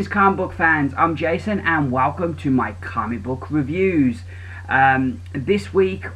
Greetings comic book fans, I'm Jason and welcome to my comic book reviews. This week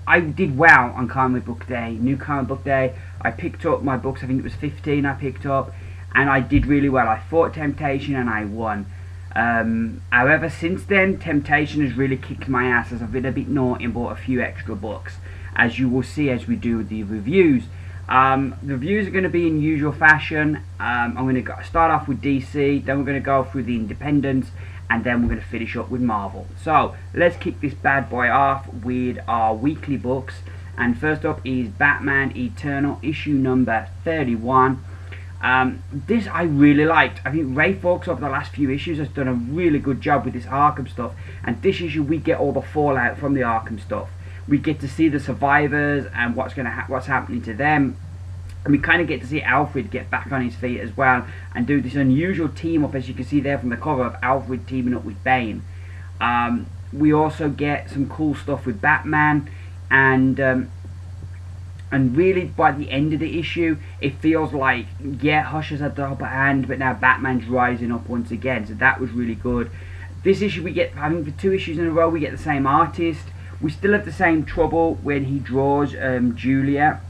I did well on comic book day, new comic book day. I picked up my books, I think it was 15 I picked up, and I did really well. I fought Temptation and I won. However, since then Temptation has really kicked my ass as I've been a bit naughty and bought a few extra books, as you will see as we do the reviews. The reviews are going to be in usual fashion. I'm going to start off with DC, then we're going to go through the independents, and then we're going to finish up with Marvel. So let's kick this bad boy off with our weekly books. And first up is Batman Eternal, issue number 31. This I really liked. I think Ray Fawkes over the last few issues has done a really good job with this Arkham stuff, and this issue we get all the fallout from the Arkham stuff. We get to see the survivors and what's happening to them, and we kind of get to see Alfred get back on his feet as well and do this unusual team up, as you can see there from the cover, of Alfred teaming up with Bane. We also get some cool stuff with Batman, and really by the end of the issue it feels like, yeah, Hush has had the upper hand, but now Batman's rising up once again, so that was really good. This issue we get, I think for 2 issues in a row, we get the same artist. We still have the same trouble when he draws Julia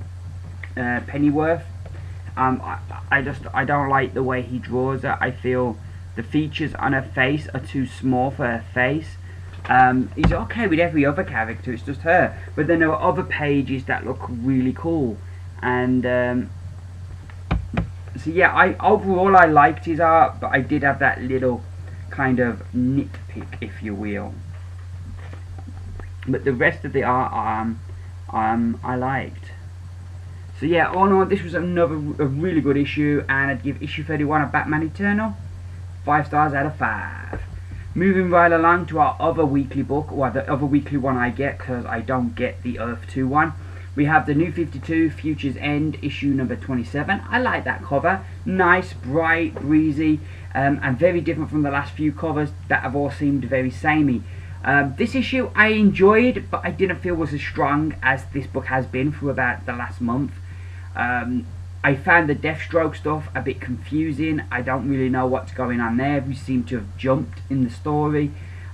Pennyworth. I don't like the way he draws her. I feel the features on her face are too small for her face. He's okay with every other character, it's just her. But then there are other pages that look really cool. And so yeah, overall I liked his art, but I did have that little kind of nitpick, if you will. But the rest of the art I liked. So yeah, all in all, this was a really good issue, and I'd give issue 31 of Batman Eternal 5 stars out of 5. Moving right along to our other weekly book, or the other weekly one I get, because I don't get the Earth 2 one. We have the New 52 Future's End, issue number 27. I like that cover. Nice, bright, breezy, and very different from the last few covers that have all seemed very samey. This issue I enjoyed, but I didn't feel was as strong as this book has been for about the last month. I found the Deathstroke stuff a bit confusing. I don't really know what's going on there. We seem to have jumped in the story,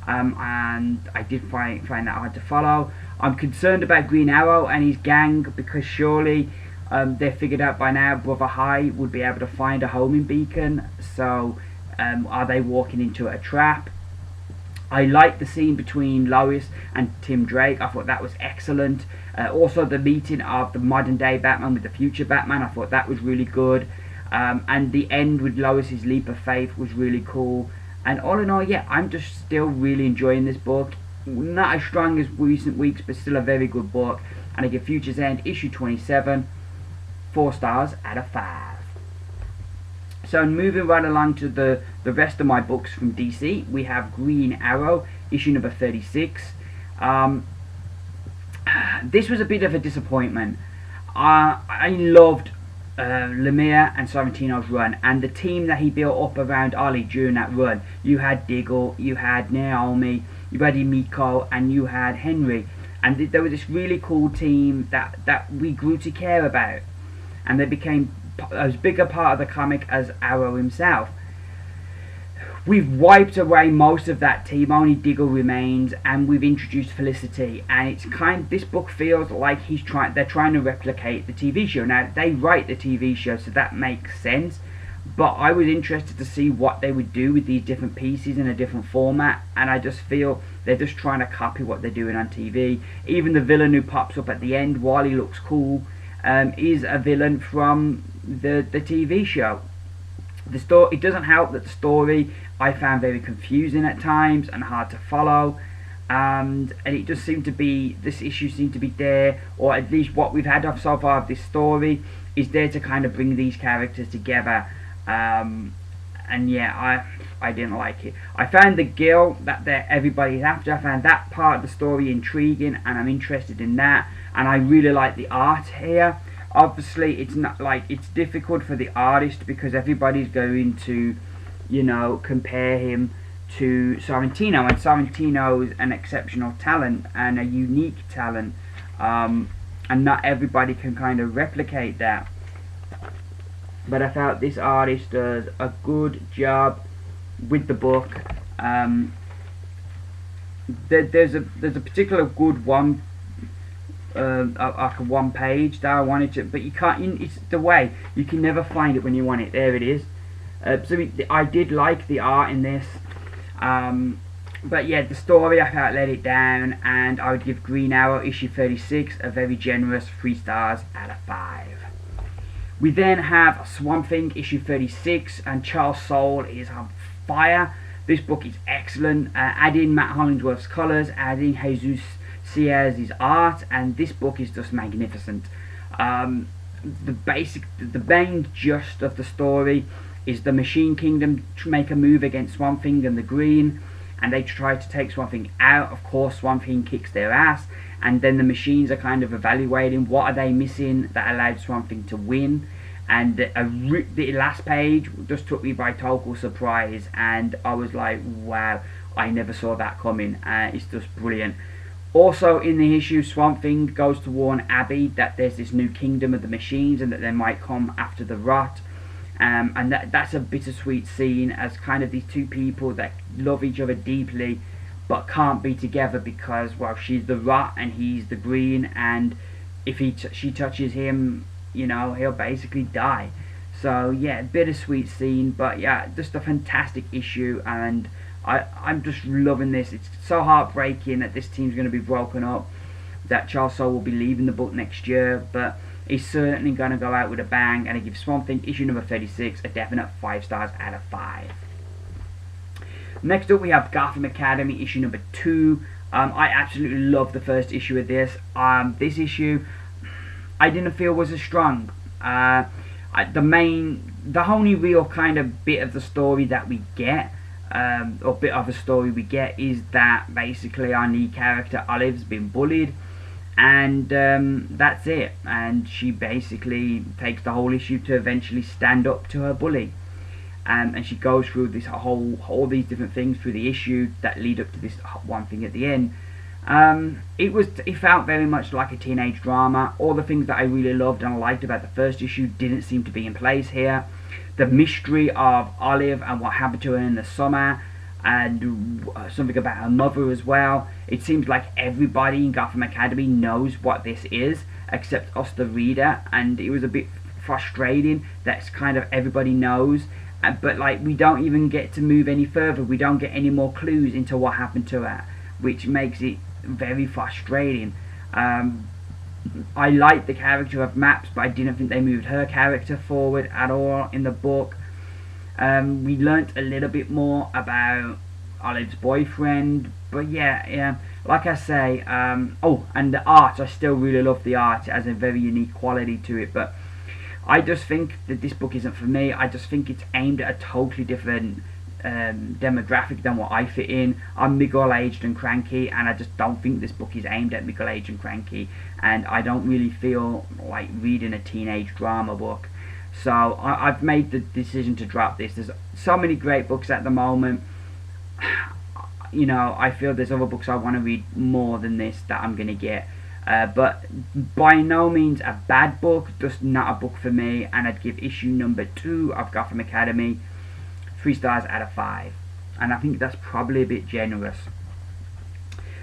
and I did find that hard to follow. I'm concerned about Green Arrow and his gang, because surely they're figured out by now Brother High would be able to find a homing beacon. So are they walking into a trap? I liked the scene between Lois and Tim Drake. I thought that was excellent. Also the meeting of the modern day Batman with the future Batman, I thought that was really good. And the end with Lois's leap of faith was really cool. And all in all, yeah, I'm just still really enjoying this book. Not as strong as recent weeks, but still a very good book. And I give Future's End issue 27 4 stars out of 5. So moving right along to the rest of my books from DC, we have Green Arrow, issue number 36. This was a bit of a disappointment. I loved Lemire and Sorrentino's run, and the team that he built up around Ollie during that run. You had Diggle, you had Naomi, you had Emiko, and you had Henry. And there was this really cool team that we grew to care about. And they became as big a part of the comic as Arrow himself. We've wiped away most of that team, only Diggle remains, and we've introduced Felicity, and it's this book feels like they're trying to replicate the TV show. Now they write the TV show, so that makes sense, but I was interested to see what they would do with these different pieces in a different format, and I just feel they're just trying to copy what they're doing on TV. Even the villain who pops up at the end, while he looks cool, is a villain from the TV show. It doesn't help that the story I found very confusing at times and hard to follow, and it just seemed to be, this issue seemed to be there, or at least what we've had so far of this story is there to kind of bring these characters together, and yeah, I didn't like it. I found the girl that everybody's after, I found that part of the story intriguing, and I'm interested in that, and I really like the art here. Obviously it's not like, it's difficult for the artist because everybody's going to, you know, compare him to Sorrentino, and Sorrentino is an exceptional talent and a unique talent, and not everybody can kind of replicate that. But I felt this artist does a good job with the book. There's a particular good one, like a one page that I wanted to, but you can't. It's the way you can never find it when you want it. There it is. I did like the art in this, but yeah, the story I felt let it down, and I would give Green Arrow issue 36 a very generous 3 stars out of 5. We then have Swamp Thing issue 36, and Charles Soule is on fire. This book is excellent, adding Matt Hollingsworth's colours, adding Jesus Sierra's art, and this book is just magnificent. The main gist of the story is the Machine Kingdom to make a move against Swamp Thing and the Green, and they try to take Swamp Thing out. Of course, Swamp Thing kicks their ass, and then the machines are kind of evaluating what are they missing that allowed Swamp Thing to win. And the last page just took me by total surprise, and I was like, wow, I never saw that coming. It's just brilliant. Also in the issue, Swamp Thing goes to warn Abby that there's this new kingdom of the machines and that they might come after the Rot. And that's a bittersweet scene, as kind of these two people that love each other deeply but can't be together because, well, she's the Rot and he's the Green, and if she touches him, you know, he'll basically die. So yeah, bittersweet scene, but yeah, just a fantastic issue, and I'm just loving this. It's so heartbreaking that this team's going to be broken up, that Charles Soule will be leaving the book next year, but he's certainly going to go out with a bang, and I give Swamp Thing issue number 36 a definite 5 stars out of 5. Next up we have Gotham Academy issue number 2. I absolutely love the first issue of this. This issue I didn't feel was as strong. The only real kind of bit of the story that we get, or bit of a story we get, is that basically our lead character Olive's been bullied, and that's it. And she basically takes the whole issue to eventually stand up to her bully, and she goes through this all these different things through the issue that lead up to this one thing at the end. It felt very much like a teenage drama. All the things that I really loved and liked about the first issue didn't seem to be in place here. The mystery of Olive and what happened to her in the summer, and something about her mother as well. It seems like everybody in Gotham Academy knows what this is except us, the reader, and it was a bit frustrating that kind of everybody knows, but like we don't even get to move any further. We don't get any more clues into what happened to her, which makes it very frustrating. I liked the character of Maps, but I didn't think they moved her character forward at all in the book. We learnt a little bit more about Olive's boyfriend, but yeah, like I say, oh, and the art, I still really love the art. It has a very unique quality to it, but I just think that this book isn't for me. I just think it's aimed at a totally different demographic than what I fit in. I'm middle-aged and cranky, and I just don't think this book is aimed at middle-aged and cranky, and I don't really feel like reading a teenage drama book. So I've made the decision to drop this. There's so many great books at the moment. You know, I feel there's other books I want to read more than this that I'm going to get. But by no means a bad book, just not a book for me, and I'd give issue number 2 of Gotham Academy 3 stars out of 5. And I think that's probably a bit generous.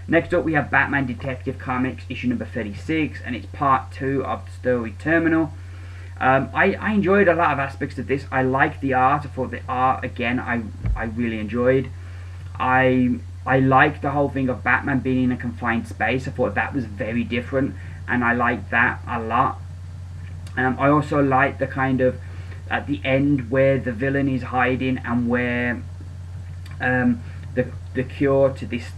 Next up we have Batman Detective Comics issue number 36, and it's part 2 of the story Terminal. I enjoyed a lot of aspects of this. I liked the art. I thought the art, again, I really enjoyed. I liked the whole thing of Batman being in a confined space. I thought that was very different, and I liked that a lot. I also liked the kind of, at the end, where the villain is hiding, and where the cure to this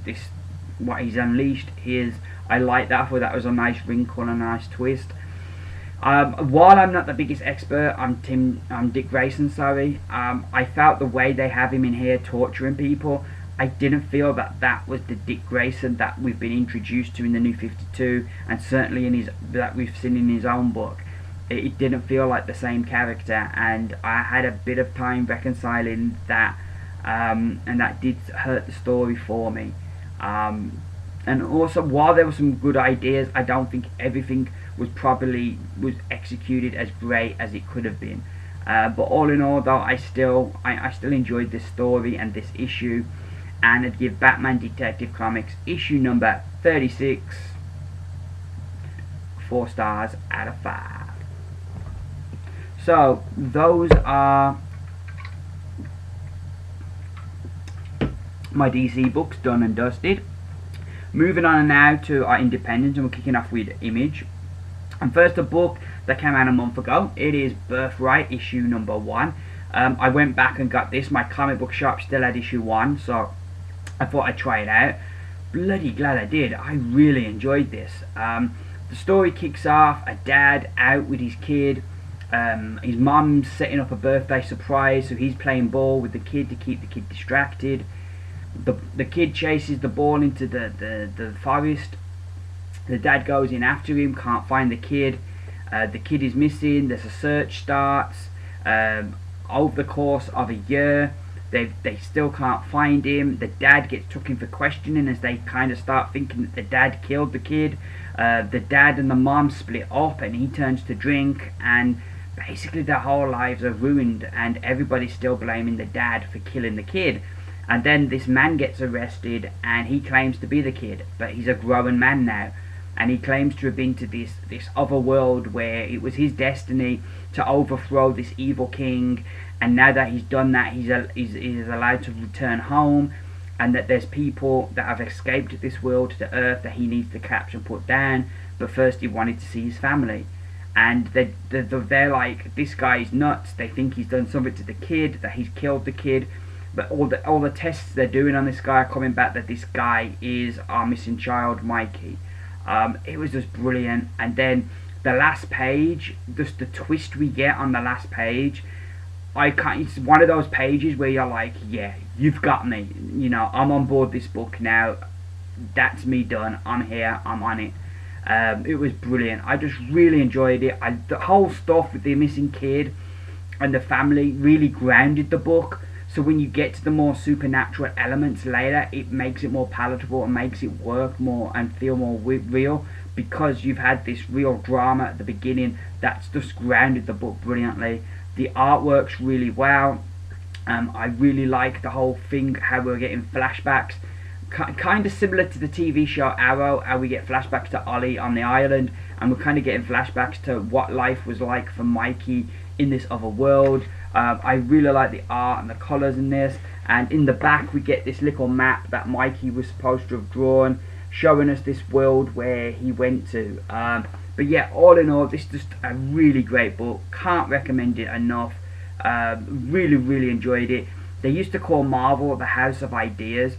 what he's unleashed is. I like that. I thought that was a nice wrinkle and a nice twist. While I'm not the biggest expert on Dick Grayson, I felt the way they have him in here torturing people, I didn't feel that was the Dick Grayson that we've been introduced to in the New 52, and certainly in that we've seen in his own book. It didn't feel like the same character, and I had a bit of time reconciling that, and that did hurt the story for me. And also, while there were some good ideas, I don't think everything was executed as great as it could have been. But all in all, though, I still enjoyed this story and this issue, and I'd give Batman Detective Comics issue number 36 4 stars out of 5. So those are my DC books done and dusted. Moving on now to our independents, and we're kicking off with Image. And first, a book that came out a month ago. It is Birthright, issue number 1. I went back and got this. My comic book shop still had issue 1, so I thought I'd try it out. Bloody glad I did. I really enjoyed this. The story kicks off, a dad out with his kid. His mum's setting up a birthday surprise, so he's playing ball with the kid to keep the kid distracted. The kid chases the ball into the forest. The dad goes in after him, can't find the kid. The kid is missing. There's a search starts. Over the course of a year, they still can't find him. The dad gets took in for questioning as they kind of start thinking that the dad killed the kid. The dad and the mom split up, and he turns to drink, and basically their whole lives are ruined, and everybody's still blaming the dad for killing the kid. And then this man gets arrested, and he claims to be the kid, but he's a grown man now, and he claims to have been to this other world where it was his destiny to overthrow this evil king. And now that he's done that, he's allowed to return home, and that there's people that have escaped this world to Earth that he needs to capture and put down. But first he wanted to see his family, and they're like, this guy's nuts. They think he's done something to the kid, that he's killed the kid. But all the tests they're doing on this guy are coming back that this guy is our missing child, Mikey. It was just brilliant. And then the last page, just the twist we get on the last page, it's one of those pages where you're like, yeah, you've got me. You know, I'm on board this book now. That's me done. I'm here. I'm on it. It was brilliant. I just really enjoyed it. The whole stuff with the missing kid and the family really grounded the book. So when you get to the more supernatural elements later, it makes it more palatable and makes it work more and feel more real, because you've had this real drama at the beginning that's just grounded the book brilliantly. The art works really well. I really like the whole thing, how we're getting flashbacks, kind of similar to the TV show Arrow, how we get flashbacks to Ollie on the island, and we're kind of getting flashbacks to what life was like for Mikey in this other world. I really like the art and the colours in this, and in the back we get this little map that Mikey was supposed to have drawn, showing us this world where he went to. But yeah, all in all, this is just a really great book. Can't recommend it enough. Really enjoyed it. They used to call Marvel the House of Ideas,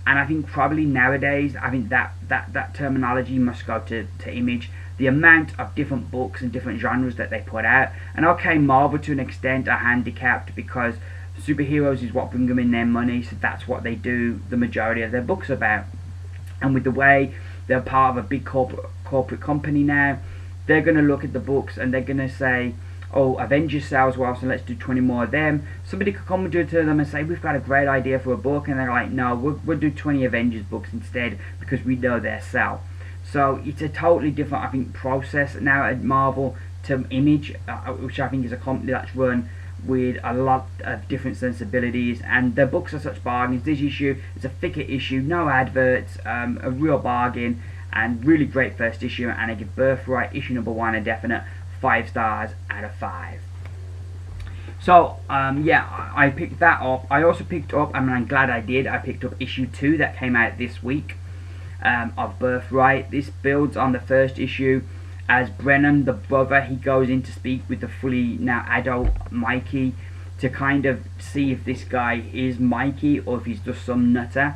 and I think probably nowadays, I think that terminology must go to Image. The amount of different books and different genres that they put out. And okay, Marvel to an extent are handicapped because superheroes is what bring them in their money, so that's what they do the majority of their books about. And with the way they're part of a big corporate company now, they're going to look at the books and they're going to say, oh, Avengers sells well, so let's do 20 more of them. Somebody could come to them and say, we've got a great idea for a book, and they're like, no, we'll do 20 Avengers books instead because we know they'll sell. So it's a totally different, I think, process now at Marvel to Image, which I think is a company that's run with a lot of different sensibilities, and their books are such bargains. This issue is a thicker issue, no adverts, a real bargain, and really great first issue. And I give Birthright issue number 1 a definite 5 stars out of 5. So yeah, I picked that up. I also picked up, and I'm glad I did, I picked up issue 2 that came out this week. Of Birthright. This builds on the first issue as Brennan, the brother, he goes in to speak with the fully now adult Mikey to kind of see if this guy is Mikey or if he's just some nutter.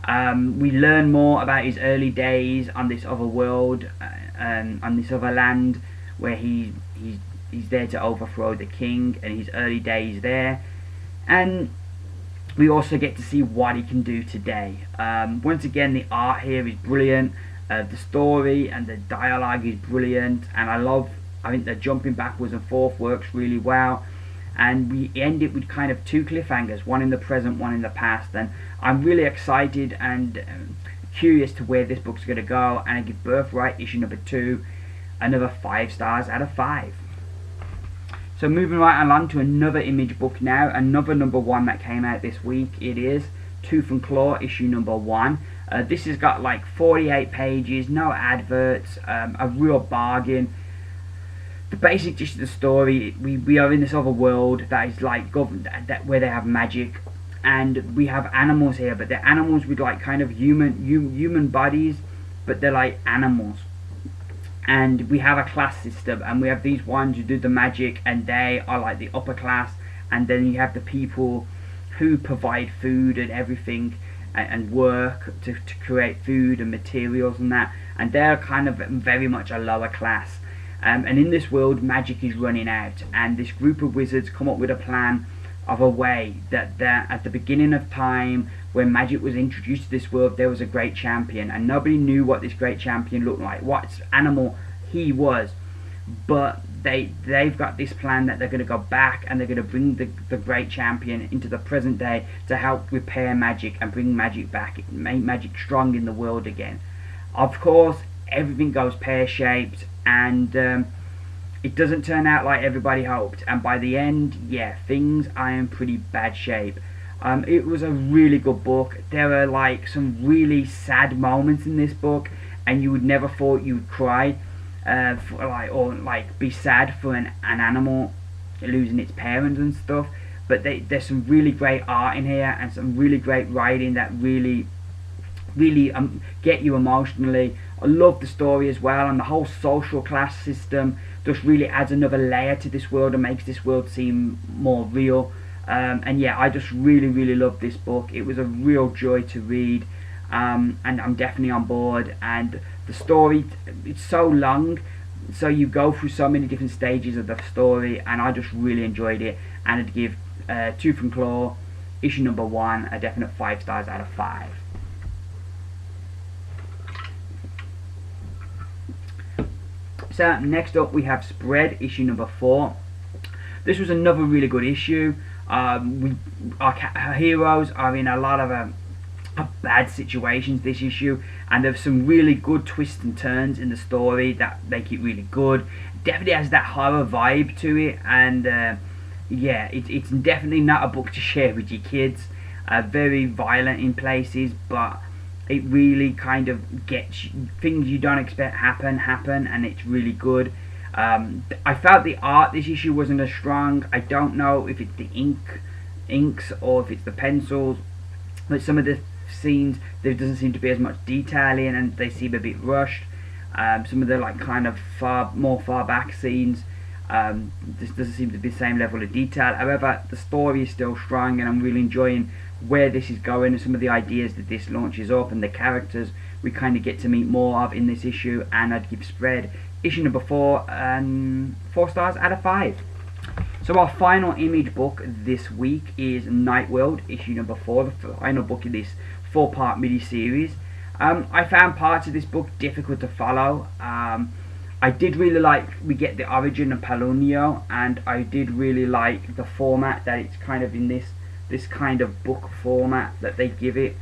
We learn more about his early days on this other world, on this other land where he's there to overthrow the king, and his early days there. And we also get to see what he can do today. Once again, the art here is brilliant. The story and the dialogue is brilliant, and I think the jumping backwards and forth works really well. And we end it with kind of 2 cliffhangers, one in the present, one in the past. And I'm really excited and curious to where this book's going to go. And I give Birthright issue number 2 another 5 stars out of 5. So moving right along to another Image book now, another #1 that came out this week. It is Tooth and Claw, issue #1. This has got like 48 pages, no adverts, a real bargain. The basic gist of the story: we are in this other world that is like where they have magic, and we have animals here, but they're animals with like kind of human bodies, but they're like animals. And we have a class system, and we have these ones who do the magic, and they are like the upper class, and then you have the people who provide food and everything, and work to create food and materials and that, and they're kind of very much a lower class. And in this world, magic is running out, and this group of wizards come up with a plan of a way that at the beginning of time, when magic was introduced to this world, there was a great champion, and nobody knew what this great champion looked like, what animal he was. But they've got this plan that they're going to go back, and they're going to bring the great champion into the present day to help repair magic and bring magic back, make magic strong in the world again. Of course, everything goes pear-shaped, and it doesn't turn out like everybody hoped, and by the end, yeah, things are in pretty bad shape. It was a really good book. There are like some really sad moments in this book, and you would never thought you would cry, or be sad for an animal losing its parents and stuff. But there's some really great art in here, and some really great writing that really get you emotionally. I love the story as well, and the whole social class system just really adds another layer to this world and makes this world seem more real. And yeah, I just really love this book. It was a real joy to read, and I'm definitely on board. And the story, it's so long, so you go through so many different stages of the story, and I just really enjoyed it. And I'd give Tooth and Claw, issue #1, a definite 5 stars out of 5. So next up we have Spread, issue #4. This was another really good issue. Our heroes are in a lot of bad situations this issue, and there's some really good twists and turns in the story that make it really good. Definitely has that horror vibe to it, and yeah, it's definitely not a book to share with your kids. Very violent in places, but it really kind of gets things you don't expect happen, and it's really good. I felt the art this issue wasn't as strong. I don't know if it's the inks or if it's the pencils, but some of the scenes there doesn't seem to be as much detail in, and they seem a bit rushed. Some of the like kind of far back scenes, this doesn't seem to be the same level of detail. However, the story is still strong, and I'm really enjoying where this is going and some of the ideas that this launches up, and the characters we kind of get to meet more of in this issue. And I'd give Spread, issue #4, 4 stars out of 5. So our final Image book this week is Nightworld, issue #4, the final book in this 4-part mini-series. I found parts of this book difficult to follow. I did really like we get the origin of Palunio, and I did really like the format that it's kind of in this kind of book format that they give it,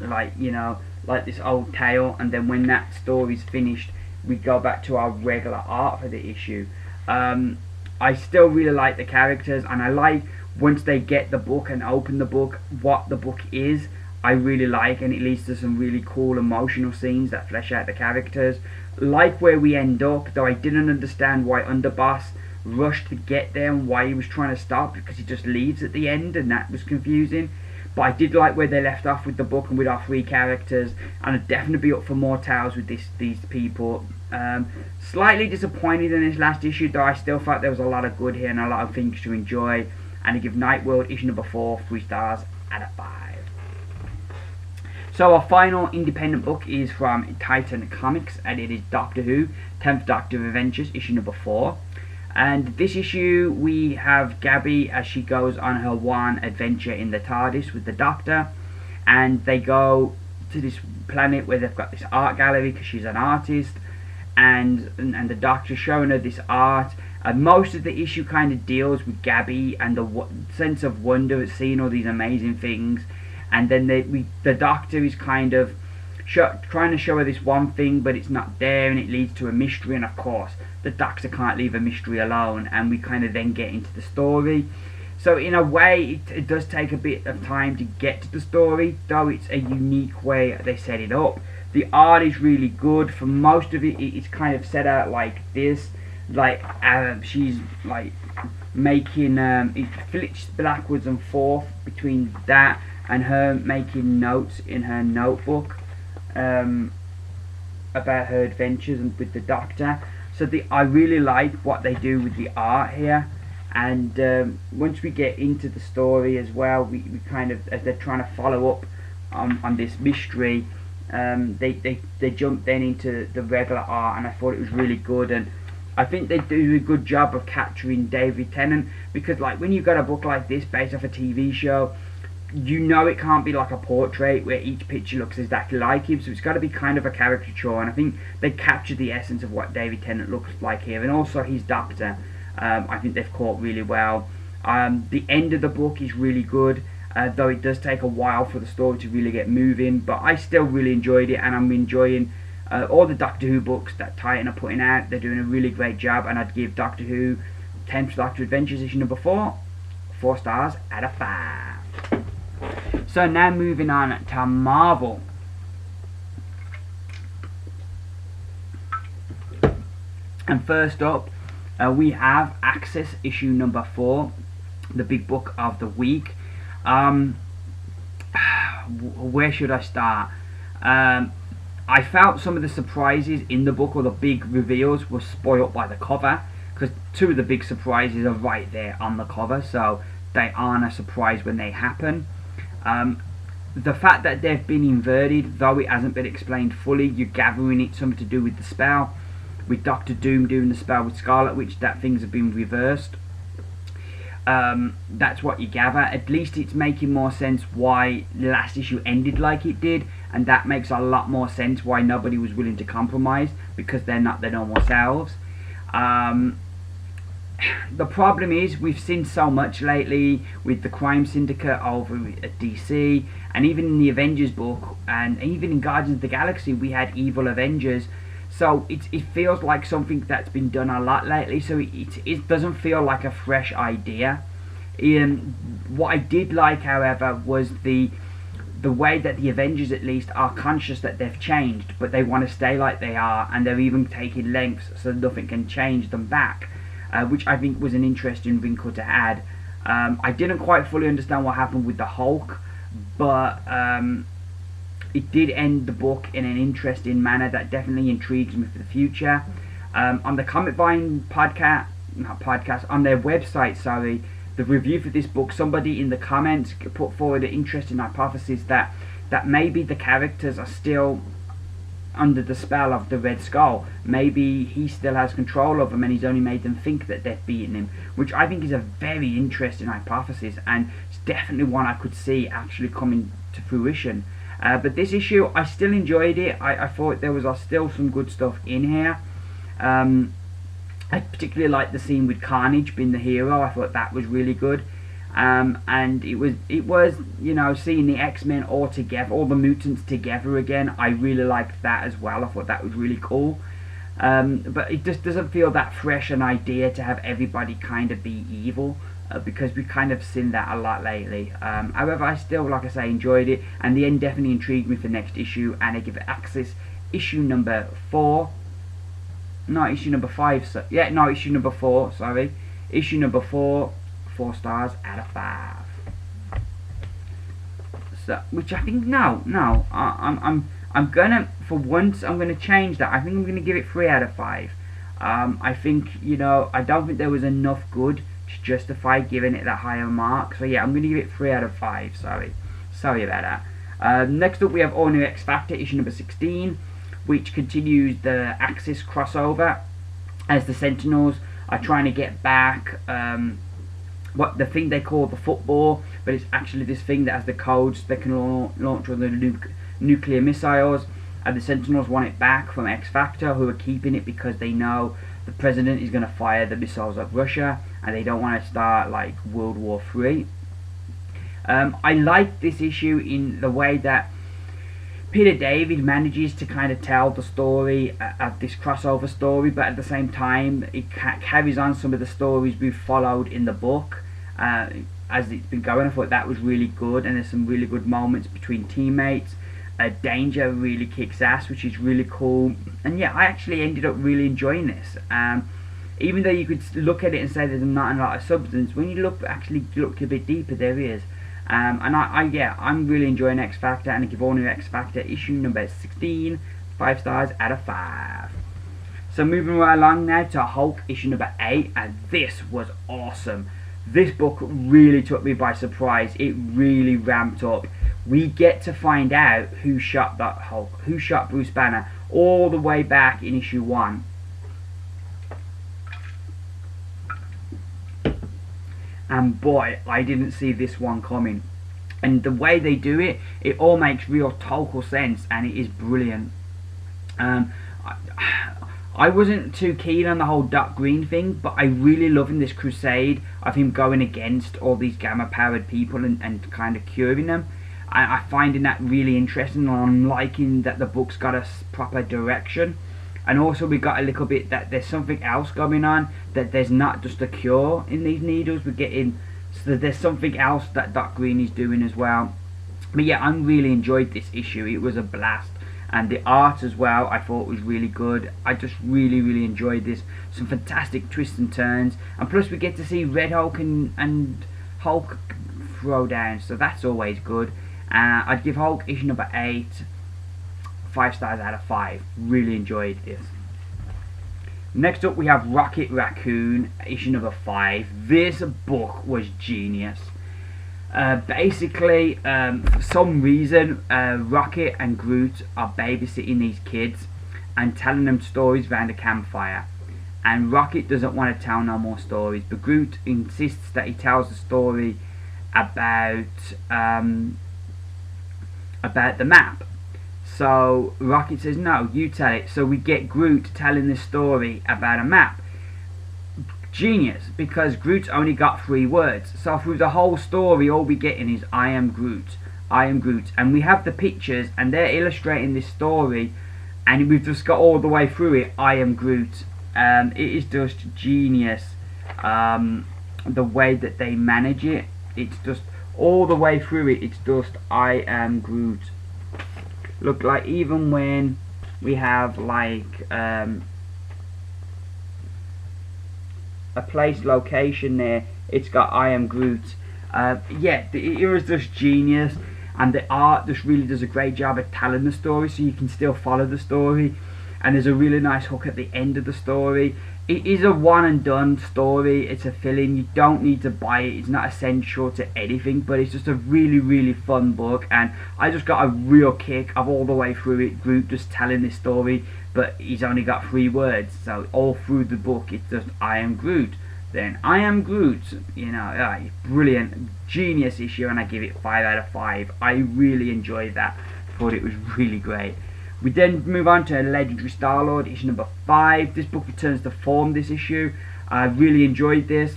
like, you know, like this old tale, and then when that story's finished we go back to our regular art for the issue. I still really like the characters, and I like once they get the book and open the book what the book is. I really like, and it leads to some really cool emotional scenes that flesh out the characters. Like where we end up, though I didn't understand why Underboss rushed to get there and why he was trying to stop, because he just leaves at the end, and that was confusing. But I did like where they left off with the book and with our 3 characters, and I'd definitely be up for more tales with these people. Slightly disappointed in this last issue, though I still felt there was a lot of good here and a lot of things to enjoy. And I give Nightworld, issue #4, 3 stars out of 5. So our final independent book is from Titan Comics, and it is Doctor Who, 10th Doctor Adventures, issue #4. And this issue we have Gabby as she goes on her one adventure in the TARDIS with the Doctor, and they go to this planet where they've got this art gallery because she's an artist, and the Doctor's showing her this art. And most of the issue kind of deals with Gabby and the sense of wonder at seeing all these amazing things. And then the Doctor is kind of, trying to show her this one thing, but it's not there, and it leads to a mystery. And of course, the Doctor can't leave a mystery alone, and we kind of then get into the story. So in a way, it does take a bit of time to get to the story, though it's a unique way they set it up. The art is really good. For most of it, it's kind of set out like this, like she's like making it flips backwards and forth between that and her making notes in her notebook about her adventures and with the Doctor. So I really like what they do with the art here. And once we get into the story as well, we kind of, as they're trying to follow up on this mystery, they jump then into the regular art, and I thought it was really good. And I think they do a good job of capturing David Tennant, because like when you've got a book like this based off a TV show, you know it can't be like a portrait where each picture looks exactly like him, so it's got to be kind of a caricature, and I think they captured the essence of what David Tennant looks like here, and also his Doctor. I think they've caught really well. The end of the book is really good, though it does take a while for the story to really get moving, but I still really enjoyed it, and I'm enjoying all the Doctor Who books that Titan are putting out. They're doing a really great job, and I'd give Doctor Who 10th Doctor Adventures issue number 4 stars out of 5. So now moving on to Marvel. And first up, we have Access issue number 4, the big book of the week. Where should I start? I felt some of the surprises in the book, or the big reveals, were spoiled by the cover, because 2 of the big surprises are right there on the cover, so they aren't a surprise when they happen. The fact that they've been inverted, though it hasn't been explained fully, you're gathering it's something to do with the spell. With Doctor Doom doing the spell with Scarlet Witch, that things have been reversed. That's what you gather. At least it's making more sense why the last issue ended like it did, and that makes a lot more sense why nobody was willing to compromise, because they're not their normal selves. The problem is, we've seen so much lately with the Crime Syndicate over at DC, and even in the Avengers book, and even in Guardians of the Galaxy, we had evil Avengers. So it feels like something that's been done a lot lately, so it doesn't feel like a fresh idea. What I did like, however, was the way that the Avengers at least are conscious that they've changed, but they want to stay like they are, and they're even taking lengths so nothing can change them back, which I think was an interesting wrinkle to add. I didn't quite fully understand what happened with the Hulk, but it did end the book in an interesting manner that definitely intrigues me for the future. On the Comic Vine on their website, sorry, the review for this book, somebody in the comments put forward an interesting hypothesis that maybe the characters are still under the spell of the Red Skull. Maybe he still has control of them, and he's only made them think that they've beaten him, which I think is a very interesting hypothesis, and it's definitely one I could see actually coming to fruition. But this issue, I still enjoyed it. I thought there was still some good stuff in here. I particularly liked the scene with Carnage being the hero. I thought that was really good. And it was you know, seeing the X-Men all together, all the mutants together again, I really liked that as well. I thought that was really cool. But it just doesn't feel that fresh an idea to have everybody kind of be evil, because we've kind of seen that a lot lately. However, I still, like I say, enjoyed it, and the end definitely intrigued me for next issue, and I give it Access issue number 4. No, issue number 5. So, yeah, no, issue number 4. Sorry, issue number 4. 4 stars out of 5. So, which I think I'm gonna, for once, I'm gonna change that. I think I'm gonna give it 3 out of 5. I think, you know, I don't think there was enough good to justify giving it that higher mark. So yeah, I'm gonna give it 3 out of 5. Sorry about that. Next up, we have all new XFactor issue number 16, which continues the Axis crossover as the Sentinels are trying to get back what the thing they call the football, but it's actually this thing that has the codes that can launch all the nuclear missiles, and the Sentinels want it back from XFactor, who are keeping it because they know the president is going to fire the missiles at Russia, and they don't want to start like World War III. I like this issue in the way that Peter David manages to kind of tell the story of this crossover story, but at the same time it carries on some of the stories we've followed in the book as it's been going. I thought that was really good, and there's some really good moments between teammates. Danger really kicks ass, which is really cool, and yeah, I actually ended up really enjoying this. Even though you could look at it and say there's not a lot of substance, when you actually look a bit deeper, there is. And I'm really enjoying XFactor, and I give all new XFactor issue number 16 5 stars out of 5. So moving right along now to Hulk issue number 8, and this was awesome. This book really took me by surprise. It really ramped up. We get to find out who shot that Hulk, who shot Bruce Banner, all the way back in issue 1. And boy, I didn't see this one coming. And the way they do it, it all makes real total sense, and it is brilliant. I wasn't too keen on the whole Doc Green thing, but I really loving this crusade of him going against all these gamma-powered people and kind of curing them. I'm finding that really interesting, and I'm liking that the book's got a proper direction. And also we got a little bit that there's something else going on, that there's not just a cure in these needles, we're getting, so that there's something else that Doc Green is doing as well. But yeah, I really enjoyed this issue. It was a blast, and the art as well I thought was really good. I just really enjoyed this. Some fantastic twists and turns, and plus we get to see Red Hulk and Hulk throw down, so that's always good. I'd give Hulk issue number 8 5 stars out of 5. Really enjoyed this. Next up we have Rocket Raccoon issue number 5. This book was genius. Basically, for some reason, Rocket and Groot are babysitting these kids and telling them stories around a campfire. And Rocket doesn't want to tell no more stories, but Groot insists that he tells a story about the map. So Rocket says, no, you tell it. So we get Groot telling this story about a map. Genius, because Groot's only got 3 words. So through the whole story, all we getting is I am Groot, I am Groot. And we have the pictures, and they're illustrating this story, and we've just got all the way through it, I am Groot. It is just genius, the way that they manage it. It's just all the way through it, it's just I am Groot. Look, like even when we have like a place location there, it's got I am Groot. Yeah, it was just genius, and the art just really does a great job at telling the story, so you can still follow the story. And there's a really nice hook at the end of the story. It is a one and done story. It's a fill-in. You don't need to buy it. It's not essential to anything, but it's just a really fun book, and I just got a real kick of all the way through it. Groot just telling this story, but he's only got 3 words, so all through the book it's just I am Groot, then I am Groot. You know, brilliant, genius issue, and I give it 5 out of 5. I really enjoyed that. Thought it was really great. We then move on to Legendary Starlord issue number 5. This book returns to form this issue. I really enjoyed this.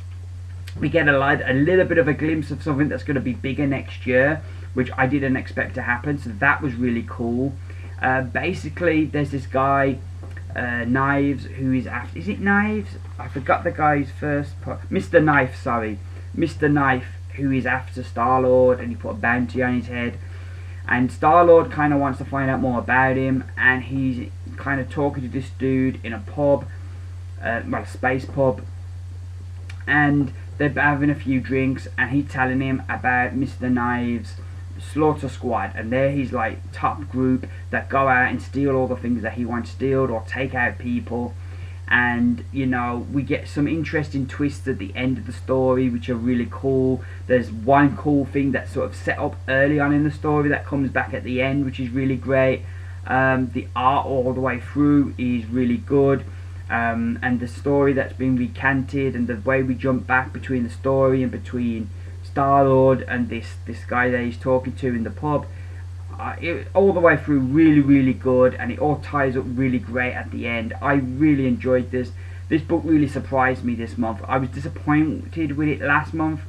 We get a little bit of a glimpse of something that's going to be bigger next year, which I didn't expect to happen, so that was really cool. Basically, there's this guy, Knives, who is after... Is it Knives? I forgot the guy's first part. Mr. Knife, sorry. Mr. Knife, who is after Starlord, and he put a bounty on his head. And Starlord kind of wants to find out more about him, and he's kind of talking to this dude in a pub, well, a space pub, and they're having a few drinks, and he's telling him about Mr. Knives' Slaughter Squad, and they're his like top group that go out and steal all the things that he wants stealed, or take out people. And you know, we get some interesting twists at the end of the story which are really cool. There's one cool thing that's sort of set up early on in the story that comes back at the end, which is really great. The art all the way through is really good, and the story that's been recanted, and the way we jump back between the story and between Starlord and this guy that he's talking to in the pub, all the way through really good, and it all ties up really great at the end. I really enjoyed this. This book really surprised me this month. I was disappointed with it last month.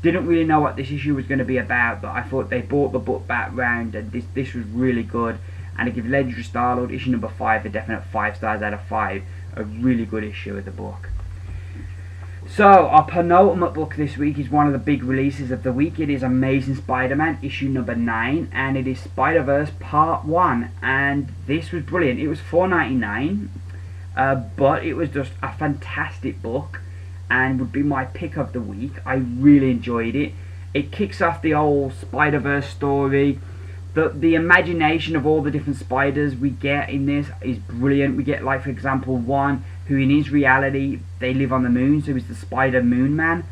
Didn't really know what this issue was going to be about, but I thought they brought the book back round, and this was really good. And I give Legendary Starlord issue number 5 a definite 5 stars out of 5. A really good issue of the book. So our penultimate book this week is one of the big releases of the week. It is Amazing Spider-Man issue number 9, and it is SpiderVerse Part 1. And this was brilliant. It was $4.99, but it was just a fantastic book, and would be my pick of the week. I really enjoyed it. It kicks off the old Spider-Verse story. The imagination of all the different spiders we get in this is brilliant. We get, like, for example, one who in his reality, they live on the moon, so he's the Spider Moon Man.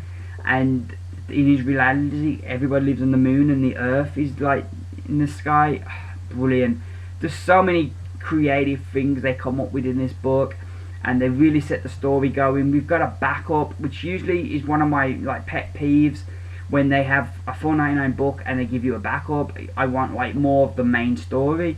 And in his reality, everybody lives on the moon and the earth is, like, in the sky. Brilliant. There's so many creative things they come up with in this book, and they really set the story going. We've got a backup, which usually is one of my, like, pet peeves. When they have a $4.99 book and they give you a backup, I want, like, more of the main story.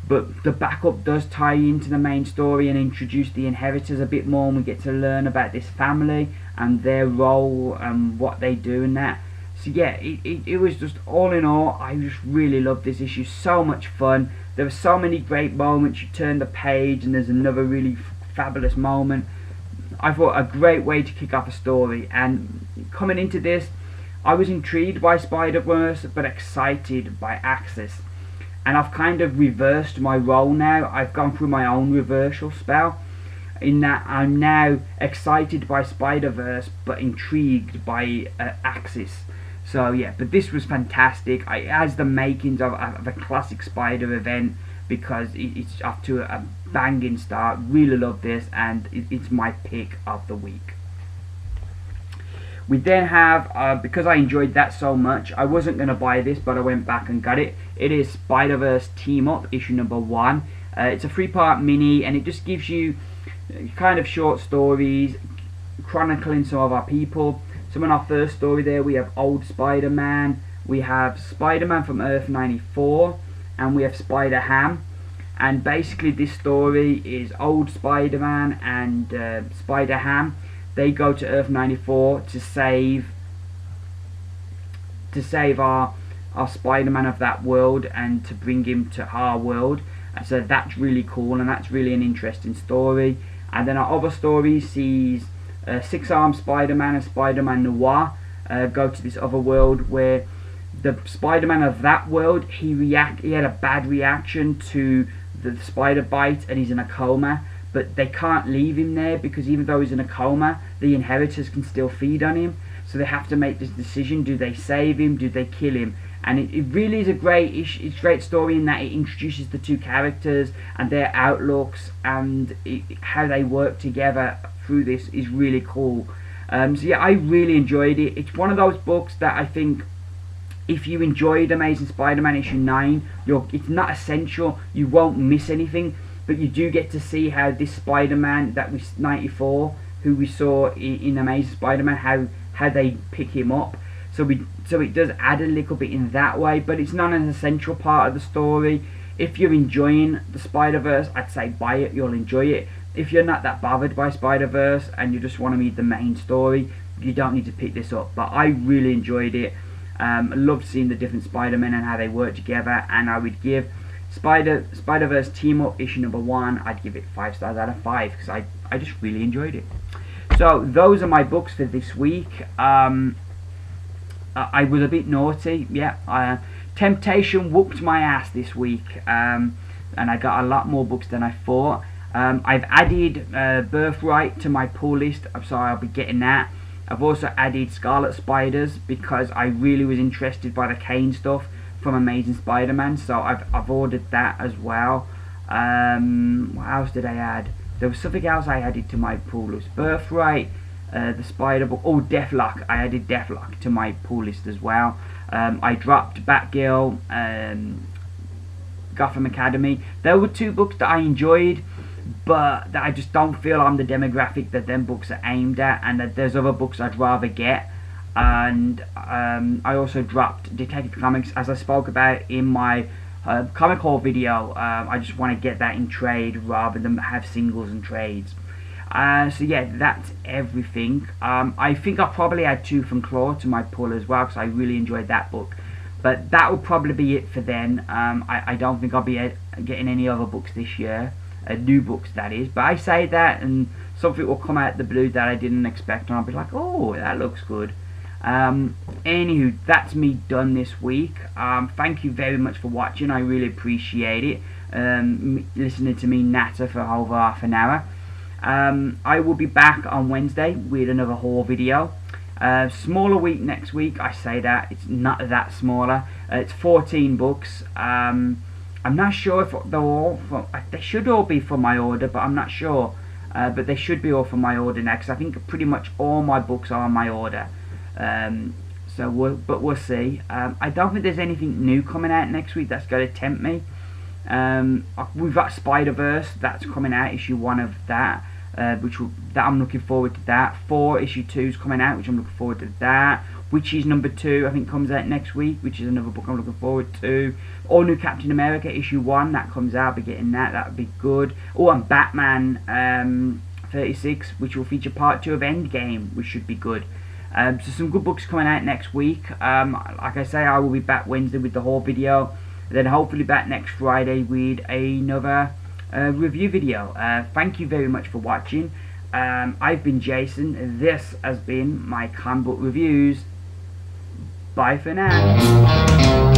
But the backup does tie into the main story and introduce the inheritors a bit more, and we get to learn about this family and their role and what they do and that. So yeah, it was just, all in all, I just really loved this issue. So much fun. There were so many great moments. You turn the page and there's another really fabulous moment. I thought a great way to kick off a story. And coming into this, I was intrigued by Spider-Verse, but excited by Axis. And I've kind of reversed my role now. I've gone through my own reversal spell, in that I'm now excited by Spider-Verse, but intrigued by Axis. So yeah, but this was fantastic. It has the makings of a classic Spider event, because it's off to a banging start. Really love this, and it's my pick of the week. We then have, because I enjoyed that so much, I wasn't going to buy this, but I went back and got it. It is SpiderVerse TeamUp, issue number 1. It's a 3-part mini, and it just gives you kind of short stories, chronicling some of our people. So in our first story there, we have Old Spider-Man, we have Spider-Man from Earth 94, and we have Spider-Ham. And basically this story is Old Spider-Man and Spider-Ham. They go to Earth 94 to save our Spider-Man of that world, and to bring him to our world. And so that's really cool, and that's really an interesting story. And then our other story sees Six-Armed Spider-Man and Spider-Man Noir go to this other world, where the Spider-Man of that world, he had a bad reaction to the spider bite, and he's in a coma. But they can't leave him there, because even though he's in a coma, the inheritors can still feed on him. So they have to make this decision: do they save him, do they kill him? And it really is a great story, in that it introduces the two characters and their outlooks, and how they work together through this is really cool. So yeah, I really enjoyed it. It's one of those books that I think, if you enjoyed Amazing Spider-Man issue 9, it's not essential, you won't miss anything. But you do get to see how this Spider-Man that was 94, who we saw in Amazing Spider-Man, how they pick him up. So it does add a little bit in that way, but it's not an essential part of the story. If you're enjoying the Spider-Verse, I'd say buy it, you'll enjoy it. If you're not that bothered by Spider-Verse and you just want to read the main story, you don't need to pick this up. But I really enjoyed it. I loved seeing the different Spider-Men and how they work together, and I would give SpiderVerse TeamUp issue number 1, I'd give it 5 stars out of 5, because I just really enjoyed it. So those are my books for this week. I was a bit naughty, yeah. Temptation whooped my ass this week, and I got a lot more books than I thought. I've added Birthright to my pull list, so I'll be getting that. I've also added Scarlet Spiders, because I really was interested by the Kane stuff from Amazing Spider-Man, so I've ordered that as well. What else did I add? There was something else I added to my pull list. Birthright, the Spider book. Oh, Deathlock. I added Deathlock to my pull list as well. I dropped Batgirl, Gotham Academy. There were 2 books that I enjoyed, but that I just don't feel I'm the demographic that them books are aimed at, and that there's other books I'd rather get. And I also dropped Detective Comics, as I spoke about in my comic haul video. I just want to get that in trade rather than have singles and trades. So yeah, that's everything. I think I'll probably add 2 from Claw to my pull as well, because I really enjoyed that book. But that will probably be it for then. I don't think I'll be getting any other books this year. New books, that is. But I say that, and something will come out of the blue that I didn't expect, and I'll be like, oh, that looks good. Anywho, that's me done this week. Thank you very much for watching. I really appreciate it. Listening to me natter for over half an hour. I will be back on Wednesday with another haul video. Smaller week next week. I say that, it's not that smaller. It's 14 books. I'm not sure if they're all from, they should all be for my order, but I'm not sure. But they should be all for my order next. I think pretty much all my books are on my order. So we'll see. I don't think there's anything new coming out next week that's going to tempt me. We've got SpiderVerse that's coming out, issue 1 of that, that I'm looking forward to that. 4 issue 2 is coming out, which I'm looking forward to that. Witches number 2 I think comes out next week, which is another book I'm looking forward to. All New Captain America issue 1 that comes out, I'll be getting that. That would be good. Oh, and Batman 36, which will feature part 2 of Endgame, which should be good. So some good books coming out next week. Like I say, I will be back Wednesday with the haul video, then hopefully back next Friday with another review video. Thank you very much for watching. I've been Jason. This has been my comic book reviews. Bye for now.